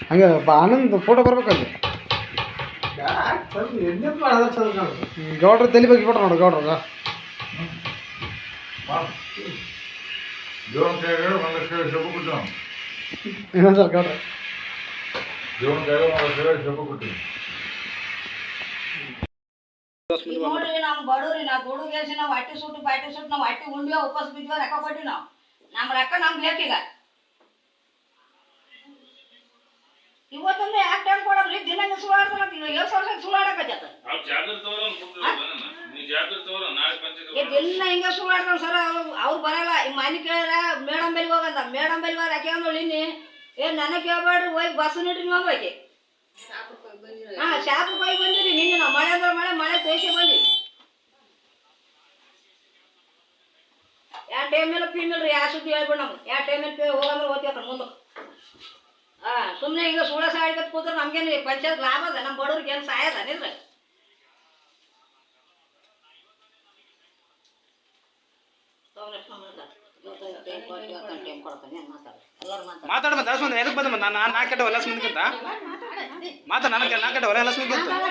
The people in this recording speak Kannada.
ಹಂಗೆ ಆನಂದ್ ಫೋಟೋ ಬರ್ಬೇಕಲ್ಲಿ ಗೌಡ್ರ ತಲೆ ಬಗ್ಗೆ ಫೋಟೋ ನೋಡು ಗೌಡ್ರ ಇನ್ನೊಂದ್ಸಲ ಗೌಡ್ರ ನೋಡ್ರಿ ನಾವು ಬಡವ್ರಿ ನಾವು ದುಡುಗೇಸಿ ನಾವು ಹೊಟ್ಟೆ ಸುಟ್ಟು ನಾವು ಹೊಟ್ಟೆ ಉಂಡ್ವಿ ಉಪವಾಸ ಬಿದ್ವ ರೊಕ್ಕ ಕೊಟ್ಟಿವಿ ನಾವು ನಮ್ಮ ರೊಕ್ಕ ನಮ್ಗೆ ಬೇಕೀಗ ಇವತ್ತೊಂದು ಯಾಕೆ ಟೈಮ್ ಕೊಡಲ್ರಿ ದಿನ ಸುಳ್ಳಾಡ್ತಾನ ಈಗ 7 ವರ್ಷ ಸುಳ್ಳಾಡಕತ್ತ ದಿನ ಹಿಂಗ ಸುಳ್ಳಾಡ್ತಾನ ಸರ್ ಅವ್ರು ಬರಲ್ಲ ಈ ಮನೆ ಕೇಳಿದ್ರ ಮೇಡಮ್ ಬಲ್ಲಿ ಹೋಗಂತ ಮೇಡಮ್ ಬಲ್ಲಿ ಹೋಗಿ ಯಾಕೆ ಅಂದಳು ಇನ್ನಿ ನನಗೆ ಕೇಳ್ಬೇಡ್ರಿ ಹೋಗಿ ಬಸ್ ನೀಡ್ರಿ ನೀವು ಹೋಗ್ಬೇಕಿ ಶಾಪ್ ಹೋಗಿ ಬಂದಿರಿ ನಿನ್ನೆ ನಾವು ಮಳೆ ಅಂದ್ರೆ ಮಳೆ ತೋರಿಸಿ ಬಂದಿವಿ ಯಾವ ಟೈಮಲ್ಲಿ ಫೀಮೇಲ್ ರೀ ಯಾವ ಸುದ್ದಿ ಹೇಳ್ಬಿಡು ನಮ್ಗೆ ಯಾವ ಟೈಮಲ್ಲಿ ಹೋಗಂದ್ರೆ ಓದ್ತೀವಿ ಮುಂದಕ್ಕೆ ಸುಮ್ಮನೆ ಈಗ ಸುಳ್ಳ ಸಾಡಿಕತ್ ಕೂತ್ರೆ ನಮ್ಗೇನು ಪಂಚಾಯತ್ ಲಾಭ ಅದ ನಮ್ಮ ಬಡವ್ರಿಗೆ ಏನು ಸಹಾಯ ಅದ ನಿಲ್ರಿ ಮಾತಾಡ ಎದಕ್ಕೆ ಬಂದ ನಾನು ನಾಲ್ಕು ಹೊಲಸ್ ಮುಂದಕ್ಕಿಂತ ಮಾತಾಡ ನಾಲ್ಕು ಹೊಲ ಹೊಲಸ್ ಮುಂದಕ್ಕಿಂತ